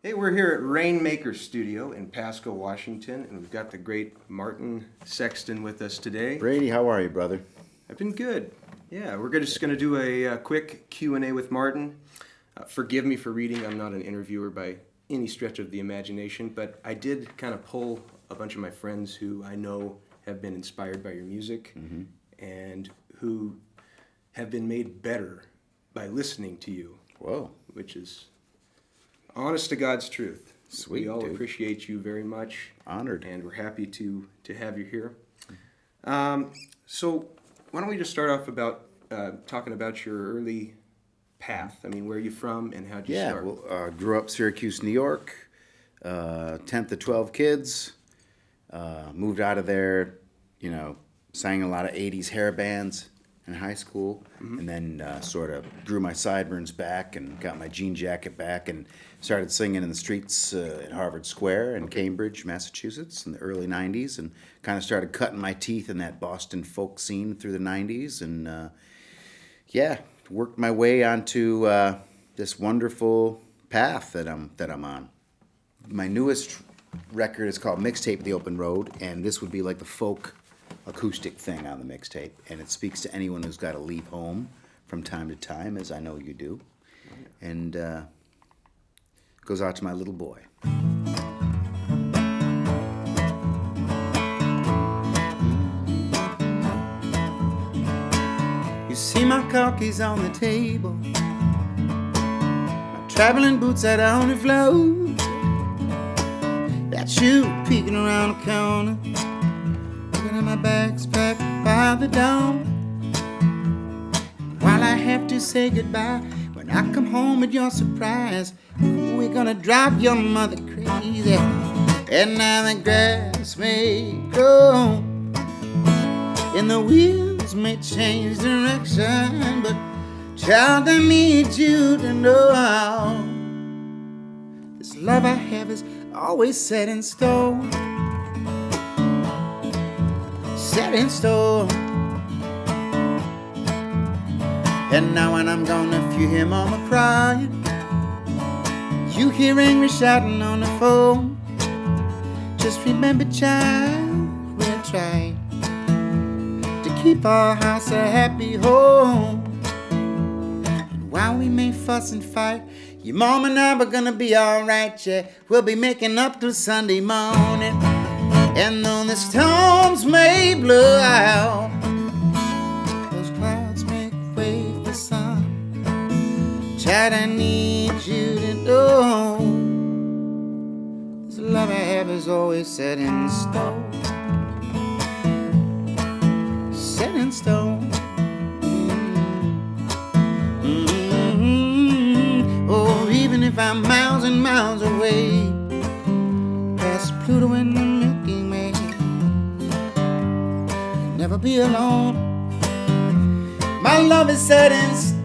Hey, we're here at Rainmaker Studio in Pasco, Washington, and we've got the great Martin Sexton with us today. Brady, how are you, brother? I've been good. Yeah, we're just going to do a quick Q&A with Martin. Forgive me for reading. I'm not an interviewer by any stretch of the imagination, but I did kind of pull a bunch of my friends who I know have been inspired by your music and who have been made better by listening to you. Whoa. Which is honest to God's truth. Sweet, we all dude. appreciate you very much. Honored. And we're happy to have you here. So why don't we just start off about talking about your early path? I mean, where are you from and how'd you start? Well, grew up Syracuse, New York, 10th of 12 kids. Moved out of there, sang a lot of 80s hair bands in high school, and then sort of grew my sideburns back and got my jean jacket back and started singing in the streets at Harvard Square in Cambridge, Massachusetts in the early 90s, and kind of started cutting my teeth in that Boston folk scene through the 90s, and worked my way onto this wonderful path that I'm on. My newest record is called Mixtape The Open Road, and this would be like the folk acoustic thing on the mixtape, and it speaks to anyone who's got to leave home from time to time, as I know you do, and goes out to my little boy. You see my car keys on the table, my traveling boots out on the floor, that shoe peeking around the corner, looking at my bags packed by the door. While I have to say goodbye, when I come home at your surprise, we're gonna drive your mother crazy. And now the grass may grow, and the wheels may change direction, but child, I need you to know this love I have is always set in stone. Set in stone. And now when I'm gone, if you hear mama crying, you hear angry shouting on the phone, just remember, child, we'll try to keep our house a happy home. And while we may fuss and fight, your mom and I are gonna be alright, yeah. We'll be making up till Sunday morning. And though the storms may blow out, those clouds make way for sun, child, I need you to know this love I have is always set in stone. Set in stone. Oh, even if I'm miles and miles away, past Pluto and the Milky Way, never be alone. My love is set in stone.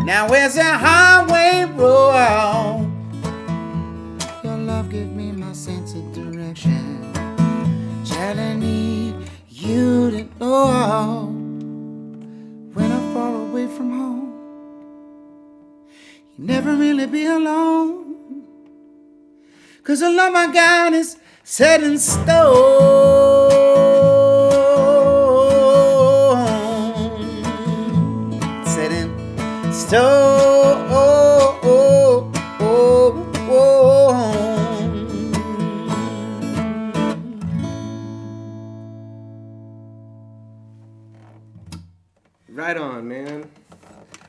Now where's the highway road? Your love give me my sense of direction. Child, I need you to know when I'm far away from home, you never really be alone. 'Cause the love I got is set in stone. Set in stone. Right on, man.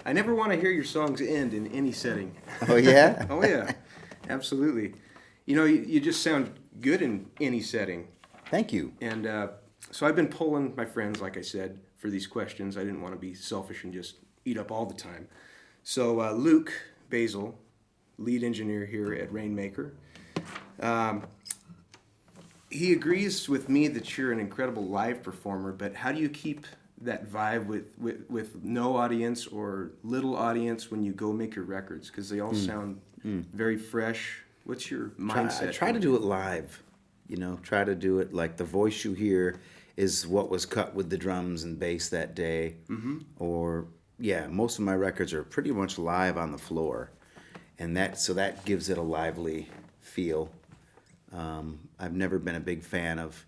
I never want to hear your songs end in any setting. Oh, yeah? Oh, yeah. Absolutely. You just sound good in any setting. Thank you. And so I've been pulling my friends, like I said, for these questions. I didn't want to be selfish and just eat up all the time. So Luke Basil, lead engineer here at Rainmaker, he agrees with me that you're an incredible live performer, but how do you keep that vibe with no audience or little audience when you go make your records? Because they all sound very fresh. What's your mindset? I try to do it live, try to do it like the voice you hear is what was cut with the drums and bass that day. Or yeah, most of my records are pretty much live on the floor, and that gives it a lively feel. I've never been a big fan of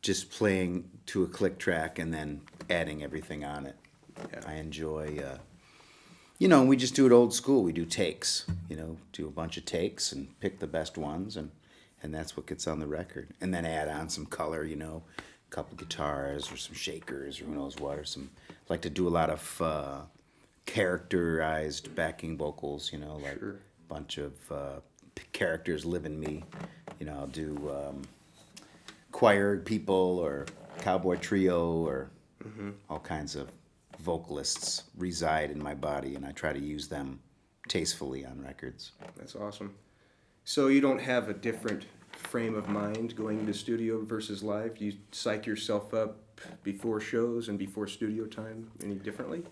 just playing to a click track and then adding everything on it. Yeah. I enjoy, we just do it old school. We do takes, do a bunch of takes and pick the best ones, and that's what gets on the record. And then add on some color, a couple guitars or some shakers or who knows what, or some, like to do a lot of characterized backing vocals, like Sure. a bunch of characters live in me. I'll do choir people or cowboy trio or all kinds of vocalists reside in my body, and I try to use them tastefully on records. That's awesome. So you don't have a different frame of mind going into studio versus live? Do you psych yourself up before shows and before studio time any differently?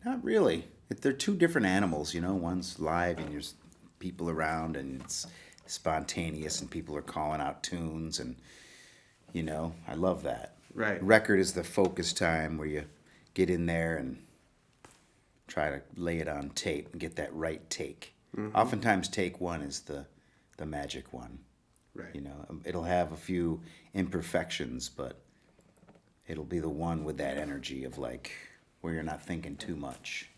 Not really. They're two different animals, One's live and there's people around and it's spontaneous and people are calling out tunes and, I love that. Right. Record is the focus time where you get in there and try to lay it on tape and get that right take. Oftentimes take one is the magic one. Right. It'll have a few imperfections, but it'll be the one with that energy of like where you're not thinking too much.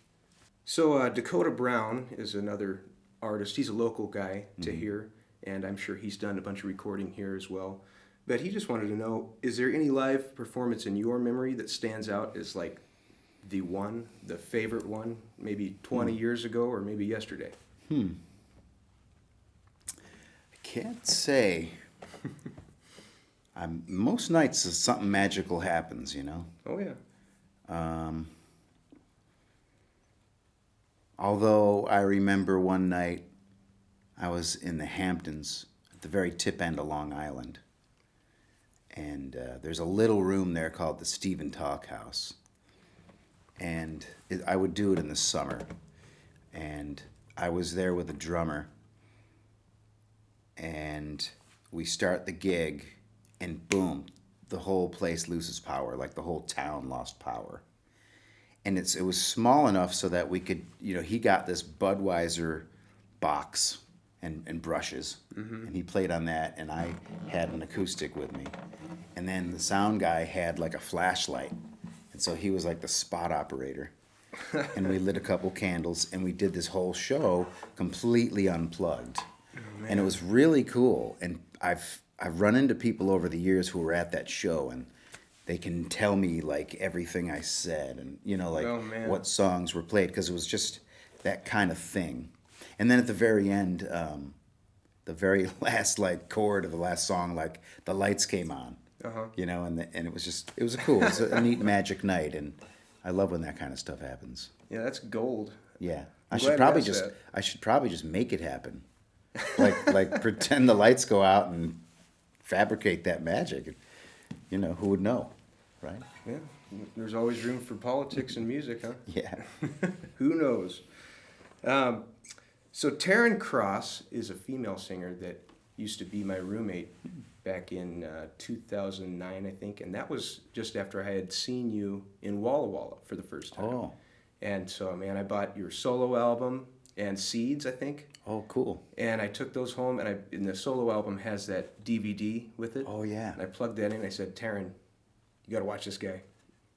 So Dakota Brown is another artist. He's a local guy to here, and I'm sure he's done a bunch of recording here as well. But he just wanted to know, is there any live performance in your memory that stands out as like the favorite one, maybe 20 years ago or maybe yesterday? I can't say. Most nights something magical happens, Oh, yeah. Although I remember one night I was in the Hamptons at the very tip end of Long Island. And there's a little room there called the Stephen Talk House. And I would do it in the summer. And I was there with a drummer. And we start the gig, and boom, the whole place loses power. Like the whole town lost power. And it was small enough so that we could, he got this Budweiser box and brushes, and he played on that, and I had an acoustic with me. And then the sound guy had like a flashlight, and so he was like the spot operator. And we lit a couple candles, and we did this whole show completely unplugged. And it was really cool. And I've run into people over the years who were at that show, and they can tell me like everything I said and what songs were played, because it was just that kind of thing. And then at the very end, the very last like chord of the last song, like the lights came on, and it was cool. It was a neat magic night, and I love when that kind of stuff happens. Yeah, that's gold. Yeah, I'm I glad should probably just make it happen, like pretend the lights go out and fabricate that magic. Who would know? Right? Yeah, there's always room for politics and music, huh? Yeah. Who knows? So Taryn Cross is a female singer that used to be my roommate back in 2009, I think, and that was just after I had seen you in Walla Walla for the first time. Oh. And so, man, I bought your solo album and Seeds, I think. Oh, cool. And I took those home, and the solo album has that DVD with it. Oh, yeah. And I plugged that in, and I said, Taryn, you got to watch this guy.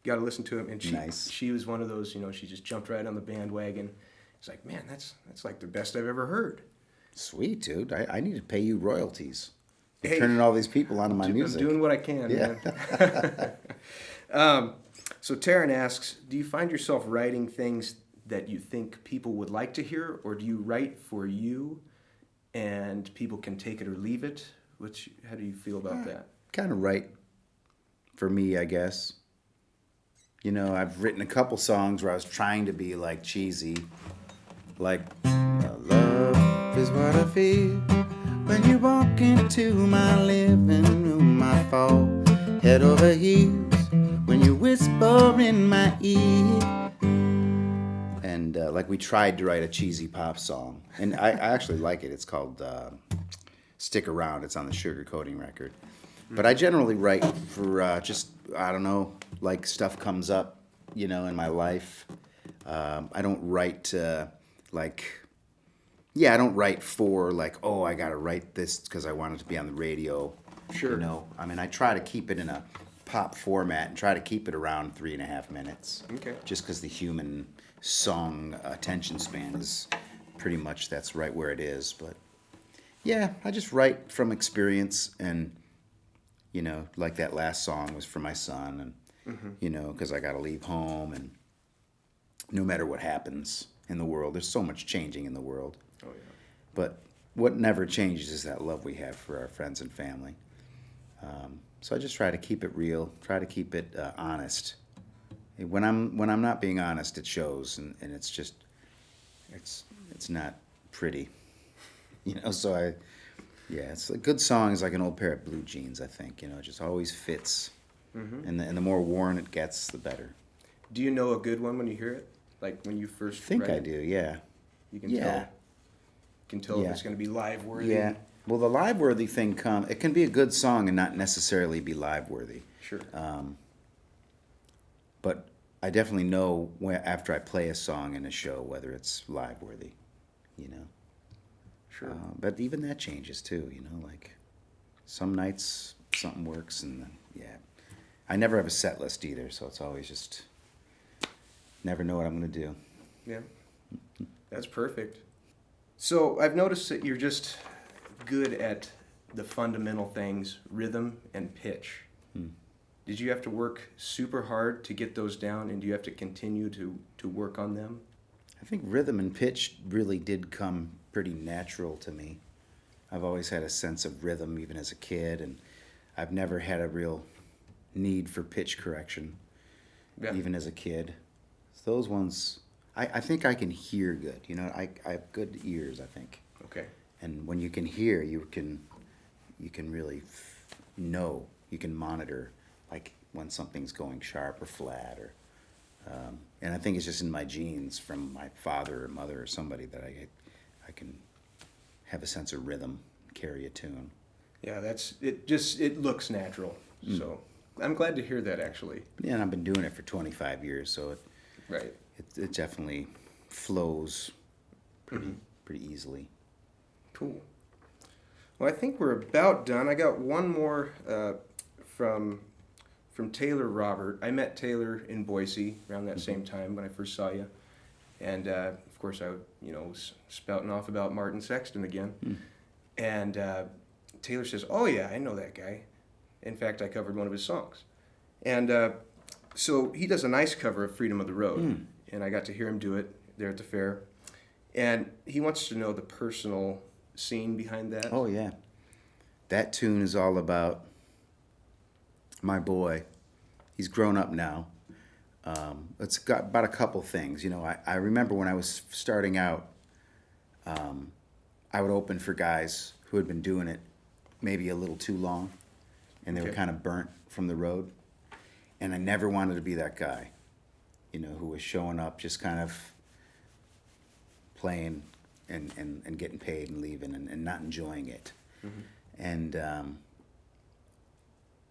You got to listen to him. And she was one of those, she just jumped right on the bandwagon. It's like, man, that's like the best I've ever heard. Sweet, dude. I need to pay you royalties. You're Hey, turning all these people onto my music. I'm doing what I can, Yeah. man. So Taryn asks, do you find yourself writing things that you think people would like to hear, or do you write for you and people can take it or leave it? How do you feel about that? Kind of write for me, I guess. I've written a couple songs where I was trying to be like cheesy. Like, love is what I feel when you walk into my living room. I fall head over heels when you whisper in my ear. And like we tried to write a cheesy pop song. And I actually like it. It's called Stick Around. It's on the Sugar Coating record. But I generally write for just, I don't know, like stuff comes up, in my life. I don't write I don't write for like, oh, I got to write this because I want it to be on the radio. Sure. I mean, I try to keep it in a pop format and try to keep it around 3.5 minutes. Okay. Just because the human song attention span is pretty much that's right where it is. But yeah, I just write from experience, and like that last song was for my son, and because I got to leave home, and no matter what happens in the world, there's so much changing in the world. Oh yeah. But what never changes is that love we have for our friends and family. So I just try to keep it real, try to keep it honest. When I'm not being honest, it shows, and it's just it's not pretty, So it's a good song is like an old pair of blue jeans. I think it just always fits, and the more worn it gets, the better. Do you know a good one when you hear it? Like when you first I think write I it? do. Yeah. You can tell. You can tell if Yeah. it's going to be live worthy. Yeah. Well, the live worthy thing it can be a good song and not necessarily be live worthy. Sure. But I definitely know after I play a song in a show whether it's live worthy, Sure. But even that changes too, like some nights something works, and then, I never have a set list either, so it's always just never know what I'm going to do. Yeah. That's perfect. So I've noticed that you're just good at the fundamental things, rhythm and pitch. Did you have to work super hard to get those down, and do you have to continue to work on them? I think rhythm and pitch really did come pretty natural to me. I've always had a sense of rhythm even as a kid, and I've never had a real need for pitch correction, even as a kid. So those ones, I think I can hear good. I have good ears, I think. Okay. And when you can hear, you can really know. You can monitor, like when something's going sharp or flat, or and I think it's just in my genes from my father or mother or somebody that I can have a sense of rhythm, carry a tune. Yeah, it looks natural. So I'm glad to hear that, actually. Yeah, and I've been doing it for 25 years, so Right. it definitely flows pretty easily. Cool. Well, I think we're about done. I got one more from Taylor Robert. I met Taylor in Boise around that same time when I first saw you. And, of course, I was spouting off about Martin Sexton again. And Taylor says, oh, yeah, I know that guy. In fact, I covered one of his songs. And so he does a nice cover of Freedom of the Road. And I got to hear him do it there at the fair. And he wants to know the personal scene behind that. Oh, yeah. That tune is all about my boy. He's grown up now. It's got about a couple things. I remember when I was starting out, I would open for guys who had been doing it maybe a little too long, and they were kind of burnt from the road. And I never wanted to be that guy, who was showing up just kind of playing and getting paid and leaving and not enjoying it. And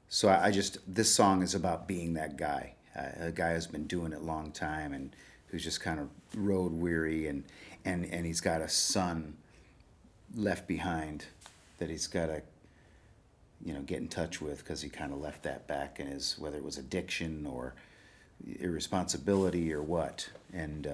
so this song is about being that guy, a guy who's been doing it a long time and who's just kind of road weary, and he's got a son left behind that he's got to get in touch with, because he kind of left that back in his, whether it was addiction or irresponsibility or what. And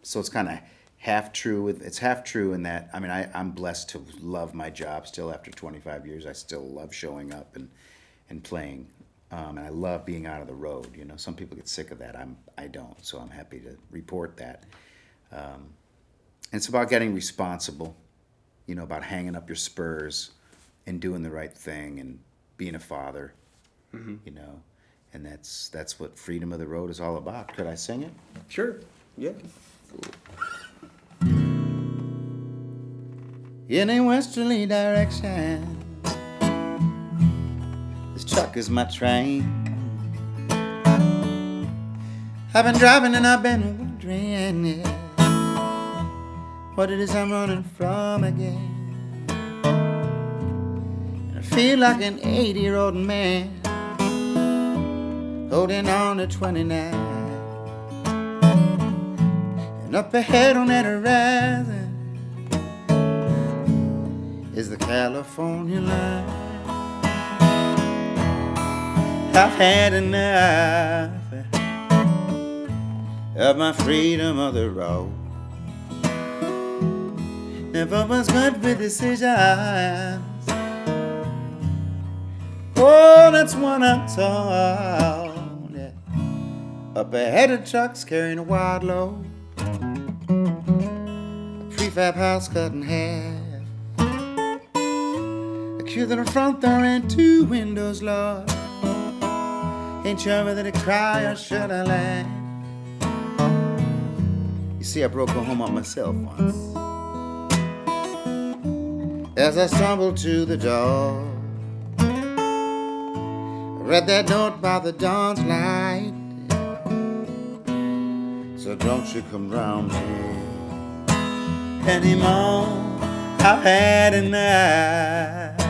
so it's kind of half true. It's half true in that, I mean, I'm blessed to love my job still after 25 years. I still love showing up and playing. And I love being out of the road. Some people get sick of that. I don't. So I'm happy to report that. And it's about getting responsible, about hanging up your spurs and doing the right thing and being a father, and that's what Freedom of the Road is all about. Could I sing it? Sure. Yeah. Cool. In a westerly direction, this truck is my train. I've been driving and I've been wondering, what it is I'm running from again. And feel like an 80-year-old man holding on to 29. And up ahead on that horizon is the California line. I've had enough of my freedom of the road. Never was good with decisions. Oh, that's what I'm told. Yeah. Up ahead of trucks carrying a wide load. A prefab house cut in half. A queue to the front door and 2 windows, Lord. Ain't sure whether to cry or should I laugh. You see, I broke a home on myself once. As I stumbled to the door, I read that note by the dawn's light. So don't you come round here anymore. I've had enough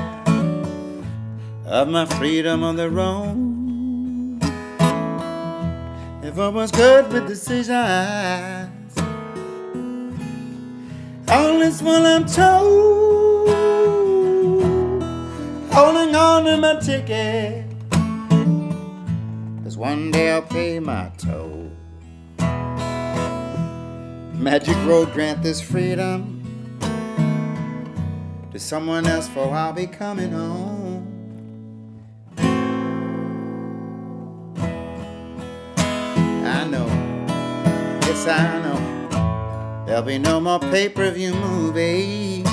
of my freedom on the road. Never was good with decisions. All this while I'm told, holding on to my ticket, 'cause one day I'll pay my toll. Magic road grant this freedom to someone else, for I'll be coming home. I know, yes I know, there'll be no more pay-per-view movies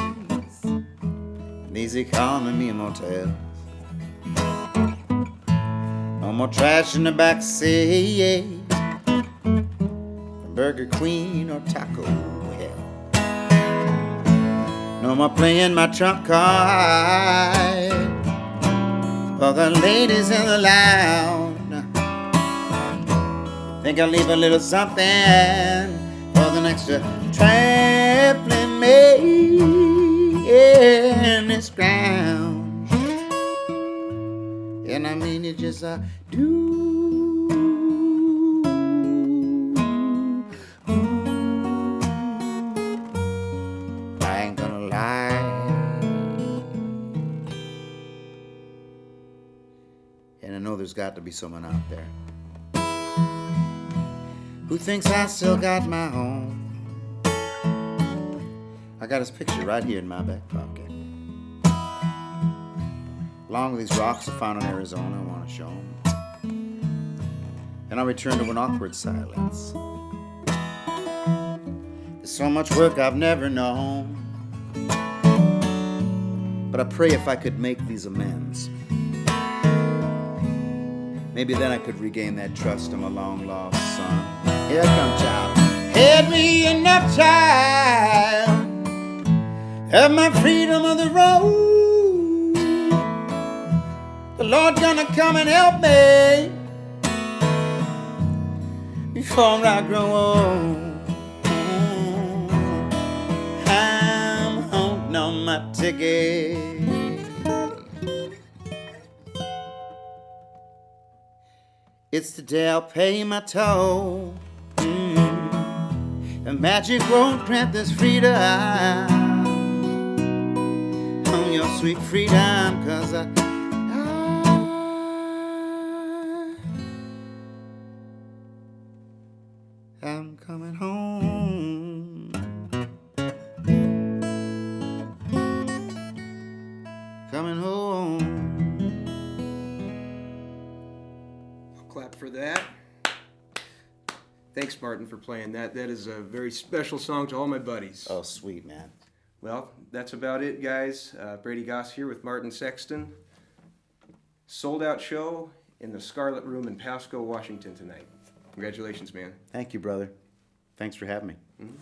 in these economy motels. No more trash in the backseat from Burger Queen or Taco Hell. No more playing my trump card for the ladies in the lounge. Think I'll leave a little something for the next traveling maid in this ground. And I mean it just I do. I ain't gonna lie. And I know there's got to be someone out there who thinks I still got my home. I got his picture right here in my back pocket, along with these rocks I found in Arizona. I want to show him. And I return to an awkward silence. There's so much work I've never known, but I pray if I could make these amends, maybe then I could regain that trust of my long-lost son. Here come child. Had me enough, child, have my freedom on the road. The Lord gonna come and help me before I grow old. I'm holding on my ticket. It's the day I'll pay my toll. The magic won't grant this freedom on your sweet freedom, 'cause I'm coming home. Coming home. Clap for that. Thanks, Martin, for playing that. That is a very special song to all my buddies. Oh, sweet, man. Well, that's about it, guys. Brady Goss here with Martin Sexton. Sold out show in the Scarlet Room in Pasco, Washington tonight. Congratulations, man. Thank you, brother. Thanks for having me. Mm-hmm.